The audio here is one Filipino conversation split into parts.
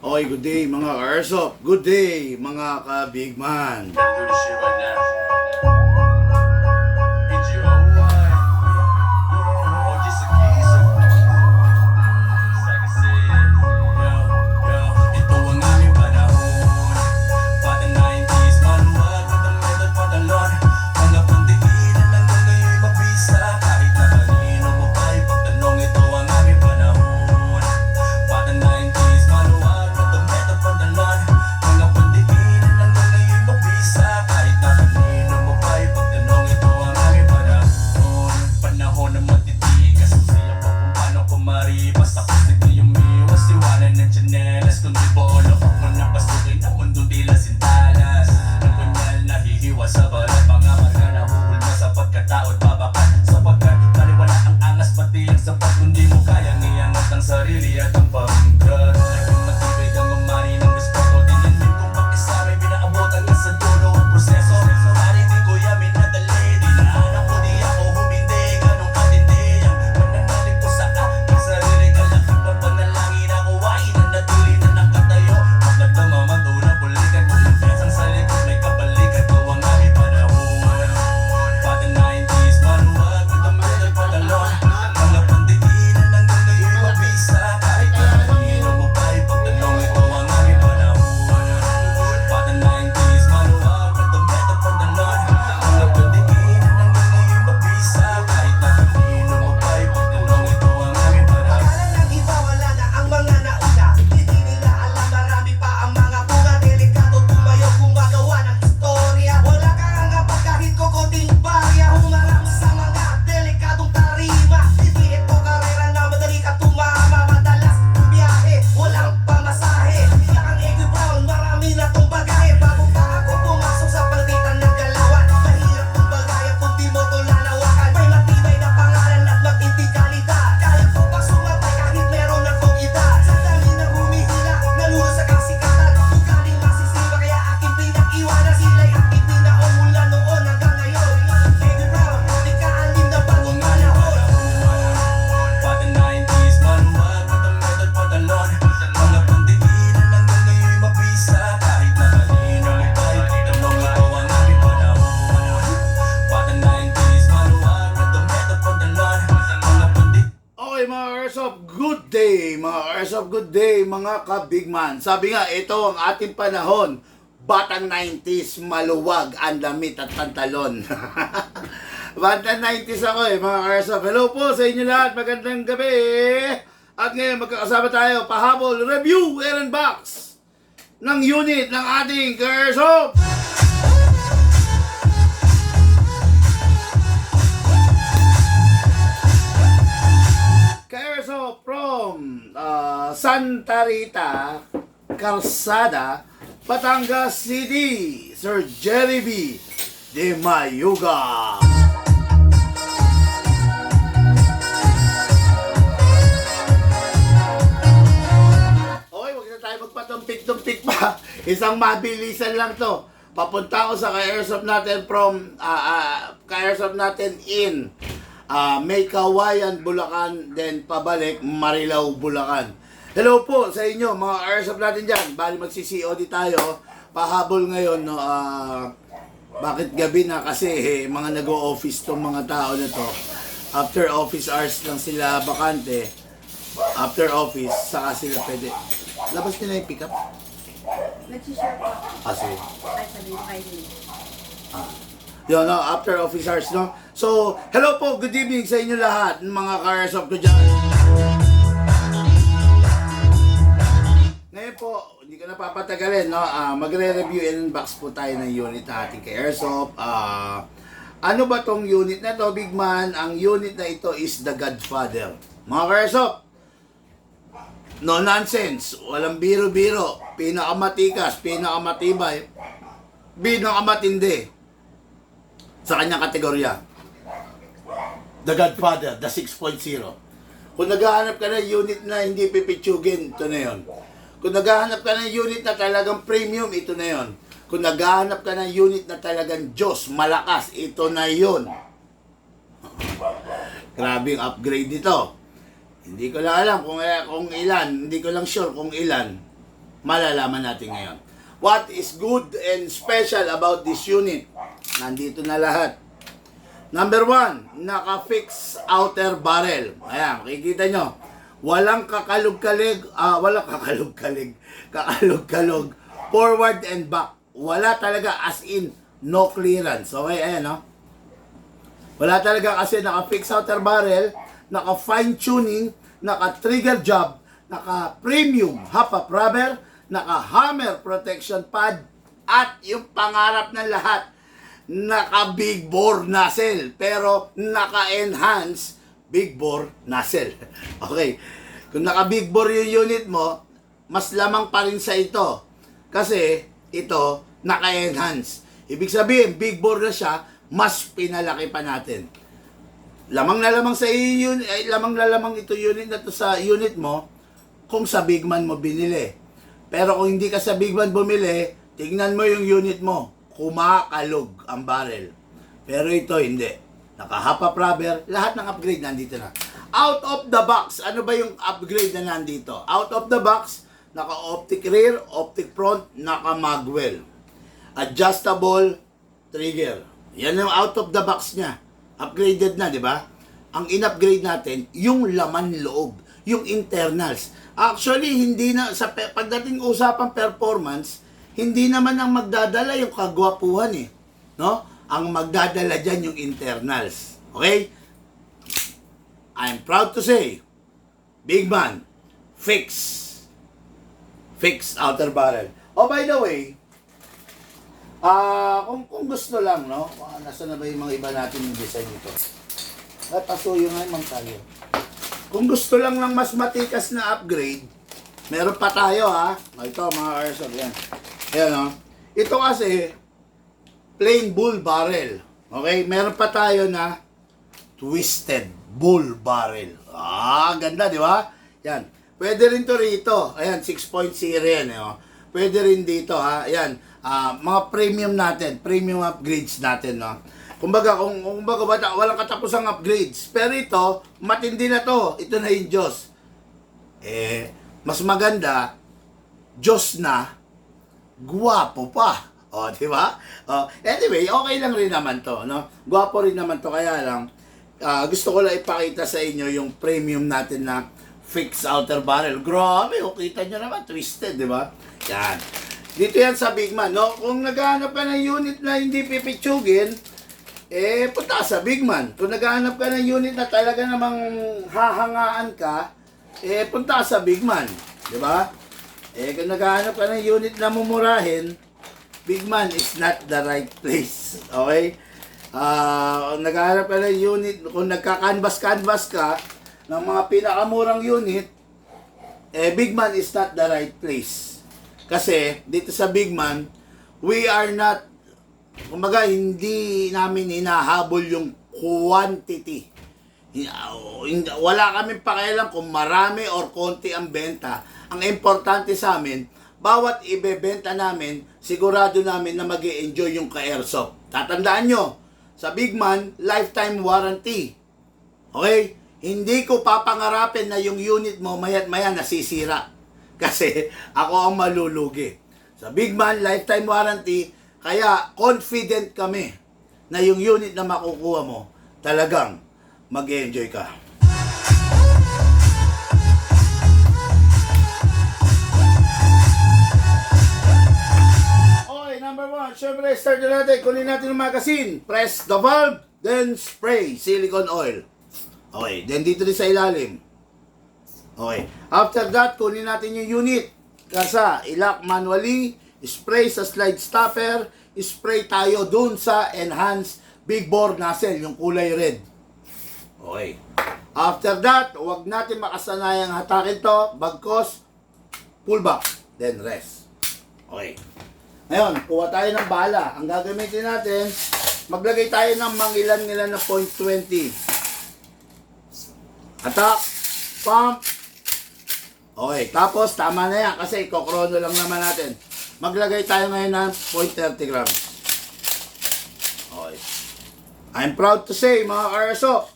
Okay, good day mga ka-airsoft. Good day mga ka-bigman. Do this shit right now. PGOY. Oh, just a geezer. Like I said, yo, ito ang aming panahon. Pata 90s, manuwag at ang metal patalon. Mga pantigilan lang kung ngayon mabisa. Kahit na kanino mo pa ipagtanong, ito ang aming panahon. Pata 90s, manuwag at ang metal patalon. Mga pantigilan lang kung ngayon mabisa. Kahit na kanino mo pa ipagtanong, ito ang aming panahon. Panahon na matitigas, siya pa kung paano kumaripas. Tapos hindi umiwas, iwanan ng tsinelas. Kung di boolo ko na pasukin ang mundo tila sintalas. Ang punyal na hihiwa sa balat, mga marga na huhulma sa pagkataot babakat. Sapagkat taliwala ang angas, pati ang sapat. Kundi mo kayang iangat ang sarili at ang pangkat. Naging matibay kang umani ng respeto. Dinandin kung pakisamay, binaabotan na sa dulo ang proseso. Maritin ko yamin na dali, dinaanan ko di ako humindi. Ganong katindi ang pananalig ko sa aking sarili. Kalaking papanalangin ako ay nanatili na nakatayo. Magdamaman doon ang bulikan, kumintensang sa likod may kabalikan. Ito ang aming panahon. Pata 90s, manuwag at ang metal patalon. Mga pantigilan lang kung ngayon mabisa. Kahit na kanino mo pa ipagtanong, ito ang aming panahon. Pata 90s, manuwag at ang metal patalon. Mga pantigilan lang kung ngayon mabisa. Kahit na kanino mo pa ipagtanong, ito ang aming panahon. Akala ng iba wala na ang mga nauna. Hindi nila alam marami pa ang mga bunga. Delikado tumayo gumagawa ng istorya. Wala kang angapag kahit kokoting barya. Humarap sa mga delikadong tarima. Hindi ito karera na madali ka tumama. Madalas ang biyahe, walang pamasahe. Yak ang Eggy Brown, marami na tong bagahe. Bago pa ako pumasok sa palitan ng galawan. Mahirap tong bagayan kung di mo to lalawakan. May matibay na pangalan at matinding kalidad. Kaya ko pa sumatay kahit meron akong edad. Sa dami na humihila, nalulo sa kasikatan. Ugaling masisiba kaya aking pinag-iwanan. Sila'y aking tinaon mula noon hanggang ngayon. Eggy Brown, ikaalim na bagong panahon. Pata 90s, manuwag at ang metal patalon. Mga pantigilan lang kung ngayon mabisa. Kahit na kanino mo pa ipagtanong, ito ang aming panahon. Pata 90s, manuwag at ang metal patalon. Mga pantigilan. Okay mga ka-airsoft, good day mga ka-airsoft, good day mga ka-bigman. Sabi nga, ito ang ating panahon. Batang 90s, maluwag ang damit at pantalon. Batang 90s ako mga ka-airsoft. Hello po sa inyo lahat, magandang gabi. At ngayon magkakasama tayo, pahabol, review, Aaron Box ng unit ng ating ka-airsoft. Ka-airsoft from Santa Rita, Calzada, Batangas City, Sir Jerry B. de Mayuga. Okay, huwag na tayo magpatumpik-tumpik pa. Isang mabilisan lang to. Papunta ako sa ka-airsoft natin from ka-airsoft natin in May Kawayan, Bulacan, then pabalik Marilao, Bulacan. Hello po sa inyo mga airsoft natin dyan. Bali magsi-COD tayo. Pahabol ngayon, no, bakit gabi na kasi mga nag-o-office tong mga tao na to. After office hours lang sila bakante. After office, saka sila pwede. Labas nila yung pick-up. Nag-share po. Sige. Ay, sabihin ko kayo din. Yun, no, after office hours, no? So, hello po, good evening sa inyo lahat, mga ka-airsoft ko dyan. Ngayon po, hindi ko na papatagalin, no? Magre-review and unbox po tayo ng unit na ating ka-airsoft. Ano ba tong unit na to, big man? Ang unit na ito is the Godfather. Mga ka-airsoft, no nonsense, walang biro-biro, pinakamatikas, pinakamatibay, pinakamatindi sa kanyang kategorya. The Godfather, the 6.0. Kung naghahanap ka ng unit na hindi pipitsugin, ito na yun. Kung naghahanap ka ng unit na talagang premium, ito na yun. Kung naghahanap ka ng unit na talagang Diyos, malakas, ito na yun. Grabing upgrade nito. Hindi ko lang alam kung ilan, hindi ko lang sure kung ilan. malalaman natin ngayon. What is good and special about this unit? Nandito na lahat. Number 1, naka-fix outer barrel. Ayan, makikita nyo. Walang kakalog-kalig, kakalog-kalog, forward and back. Wala talaga, as in, no clearance. Okay, ayan, no? Wala talaga kasi naka-fix outer barrel, naka-fine tuning, naka-trigger job, naka-premium hop-up rubber, naka-hammer protection pad, at yung pangarap ng lahat, naka-big bore nozzle, pero naka-enhance big bore nozzle. Okay, kung naka-big bore yung unit mo, mas lamang pa rin sa ito. Kasi ito, naka-enhance. Ibig sabihin, big bore na siya, mas pinalaki pa natin. Lamang na lamang sa iyo, lamang na lamang ito unit na to sa unit mo kung sa Bigman mo binili. Pero kung hindi ka sa Bigman bumili, tingnan mo yung unit mo, kumakalog ang barrel. Pero ito hindi. Naka-hop-up rubber, lahat ng upgrade nandito na. Out of the box, ano ba yung upgrade na nandito? Out of the box, naka-optic rear, optic front, naka-magwell. Adjustable trigger. Yan yung out of the box niya. Upgraded na, di ba? Ang in-upgrade natin, yung laman loob, yung internals. Actually, hindi na, sa pagdating usapang performance, hindi naman ang magdadala yung kagwapuhan eh. No? Ang magdadala dyan yung internals. Okay? I'm proud to say, Bigman, fixed outer barrel. Oh, by the way, kung gusto lang, no? Nasa na ba yung mga iba natin yung design nito? At pasuyo nga yung tayo. Kung gusto lang ng mas matikas na upgrade, meron pa tayo, ha? Ito, mga airsoft, yan. Ayan, no? Ito kasi, plain bull barrel. Okay? Meron pa tayo na twisted bull barrel. Ganda, di ba? Yan. Pwede rin to rito. Ayan, 6-point series yan, no? Pwede rin dito, ha? Ayan. Mga premium natin, premium upgrades natin, no? Kumbaga, walang katapusang upgrades. Pero ito, matindi na to. Ito na yung Diyos. Mas maganda, Diyos na, guwapo pa. O, di ba? Anyway, okay lang rin naman to, no? Guwapo rin naman to, kaya lang, gusto ko lang ipakita sa inyo yung premium natin na fixed outer barrel. Grabe, kita nyo naman, twisted, di ba? Yan. Dito yan sa Bigman, no? Kung naghahanap ka ng unit na hindi pipitsugin, punta ka sa Bigman. Kung naghahanap ka ng unit na talaga namang hahangaan ka, punta ka sa Bigman. Di ba? Kung naghahanap ka ng unit na mumurahin, Bigman is not the right place. Okay? Kung naghahanap ka ng unit, kung nagka-canvas ka ng mga pinakamurang unit, Bigman is not the right place. Kasi dito sa Bigman, we are not, kumbaga, hindi namin hinahabol yung quantity. Wala kaming pakialam kung marami or konti ang benta. Ang importante sa amin, bawat ibebenta namin, sigurado namin na mag-e-enjoy yung ka-airsoft. Tatandaan nyo, sa Bigman, lifetime warranty. Okay? Hindi ko papangarapin na yung unit mo maya't maya nasisira. Kasi ako ang malulugi. Sa Bigman, lifetime warranty, kaya confident kami na yung unit na makukuha mo, talagang mag-enjoy ka. Okay, number 1, syempre, start na natin. Kunin natin yung magazine. Press the valve, then spray silicone oil. Okay, then dito din sa ilalim. Okay. After that, kunin natin yung unit. Kasa, ilock manually, spray sa slide stopper, spray tayo dun sa enhanced big bore nozzle, yung kulay red. Okay. After that, huwag natin makasanayang hatakin to, bagkos, pull back, then rest. Okay. Ngayon, kuha tayo ng bala. Ang gagamitin natin, maglagay tayo ng mangilan-ngilan na .20. Attack, pump. Okay, tapos tama na yan kasi ikokrono lang naman natin. Maglagay tayo ngayon ng 0.30 grams. Okay. I'm proud to say, mga ka-airsoft,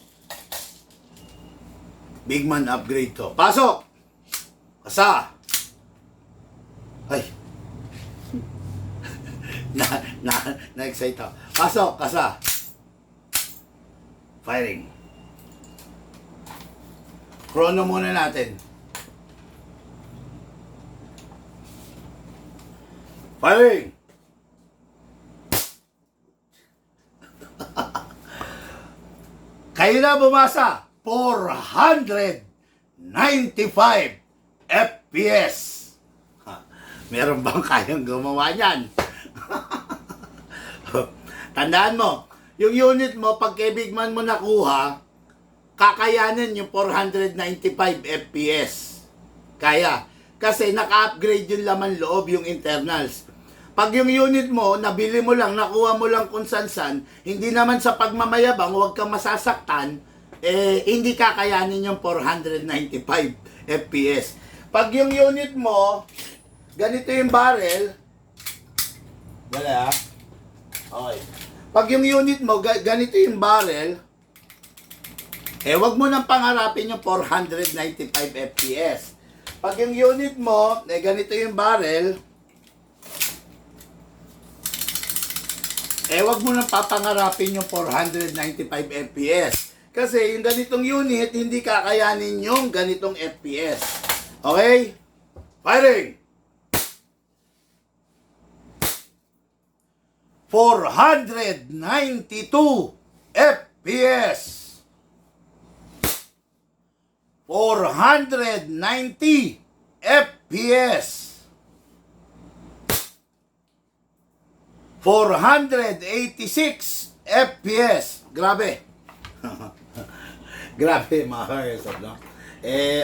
Bigman upgrade to. Pasok! Kasa! Ay. Na-excite ako. Pasok, kasa. Firing. Chrono muna natin. Firing! Kayo na bumasa. 495 FPS. Ha, meron bang kayang gumawa niyan? Tandaan mo, yung unit mo, pag kay Big Man mo nakuha, kakayanin yung 495 FPS. Kaya. Kasi naka-upgrade yung laman loob, yung internals. Pag yung unit mo, nabili mo lang, nakuha mo lang kung san-san, hindi naman sa pagmamayabang, huwag kang masasaktan, hindi kakayanin yung 495 FPS. Pag yung unit mo, ganito yung barrel, dali ha. Okay. Pag yung unit mo, ganito yung barrel, wag mo nang pangarapin yung 495 FPS. Pag yung unit mo, ganito yung barrel, wag mo nang papangarapin yung 495 FPS. Kasi yung ganitong unit, hindi kakayanin yung ganitong FPS. Okay? Firing! 492 FPS. 490 FPS. 486 FPS. Grabe. Grabe mga ka-airsoft, no?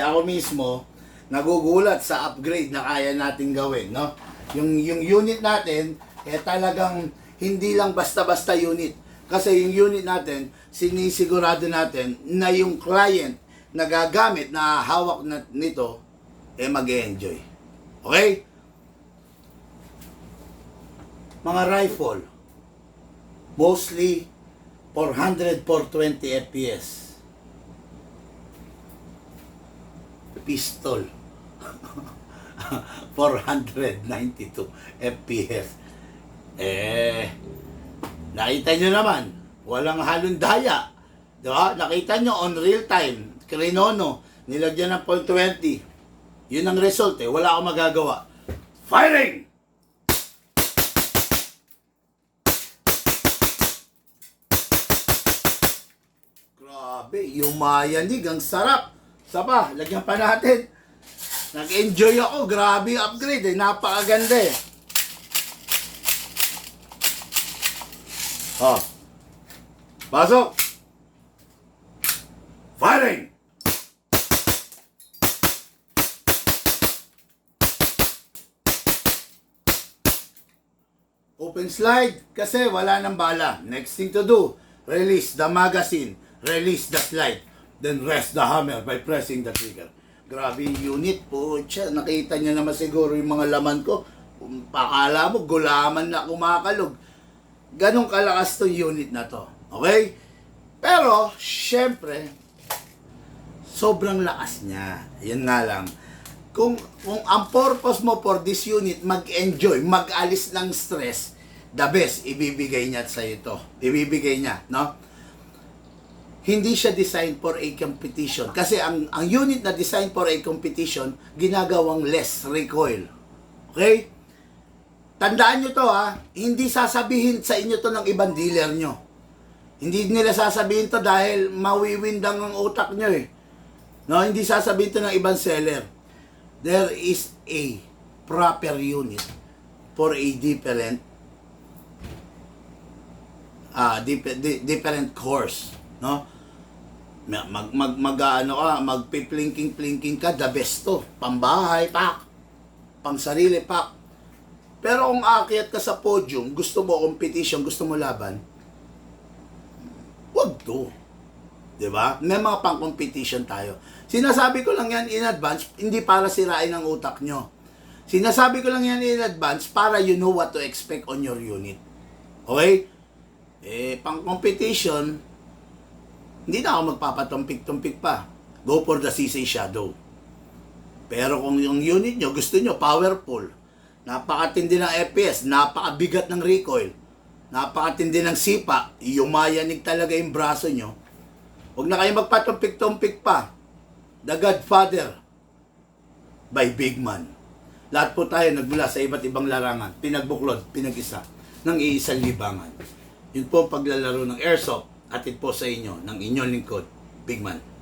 Ako mismo, nagugulat sa upgrade na kaya natin gawin, no? Yung unit natin, talagang hindi lang basta-basta unit. Kasi yung unit natin, sinisigurado natin na yung client na gagamit, na hawak na nito, mag-enjoy. Okay? Mga rifle, mostly 400, 420 FPS. Pistol, 492 FPS. Nakita nyo naman, walang halong daya. Diba? Nakita nyo on real time, Krinono, nilagyan ng .20. Yun ang result wala akong magagawa. Firing! Grabe, yumayanig, ang sarap. Sapa, lagyan pa natin. Nag-enjoy ako, grabe upgrade napakaganda Oh. Pasok! Firing! Open slide kasi wala nang bala. Next thing to do, release the magazine, release the slide, then rest the hammer by pressing the trigger. Grabe yung unit po. Nakita niyo naman siguro yung mga laman ko. Pakala mo, gulaman na kumakalog. Ganong kalakas tong unit na to. Okay? Pero, syempre, sobrang lakas niya. Yan nga lang. Kung ang purpose mo for this unit, mag-enjoy, mag-alis ng stress, the best, ibibigay niya sa ito. Ibibigay niya, no? Hindi siya designed for a competition. Kasi ang unit na designed for a competition, ginagawang less recoil. Okay? Tandaan nyo to hindi sasabihin sa inyo to ng ibang dealer nyo. Hindi nila sasabihin to dahil mawiwindang ang utak nyo No, hindi sasabihin to ng ibang seller. There is a proper unit for a different different course, no? Magpiplinking ka, the best to. Pambahay, pak. Pang sarili, pak. Pero kung aakyat ka sa podium, gusto mo competition, gusto mo laban, wag to. Diba? May mga pang-competition tayo. Sinasabi ko lang yan in advance, hindi para sirain ang utak nyo. Sinasabi ko lang yan in advance para you know what to expect on your unit. Okay? Pang-competition, hindi na ako magpapatumpik-tumpik pa. Go for the CC Shadow. Pero kung yung unit nyo, gusto nyo powerful, napakatindi ng FPS, napakabigat ng recoil, napakatindi ng sipa, yumayanig talaga yung braso nyo. Huwag na kayo magpatumpik-tumpik pa. The Godfather by Big Man. Lahat po tayo nagmula sa iba't ibang larangan, pinagbuklod, pinag-isa, ng iisang libangan. Yun po ang paglalaro ng airsoft, atid po sa inyo ng inyong lingkod, Big Man.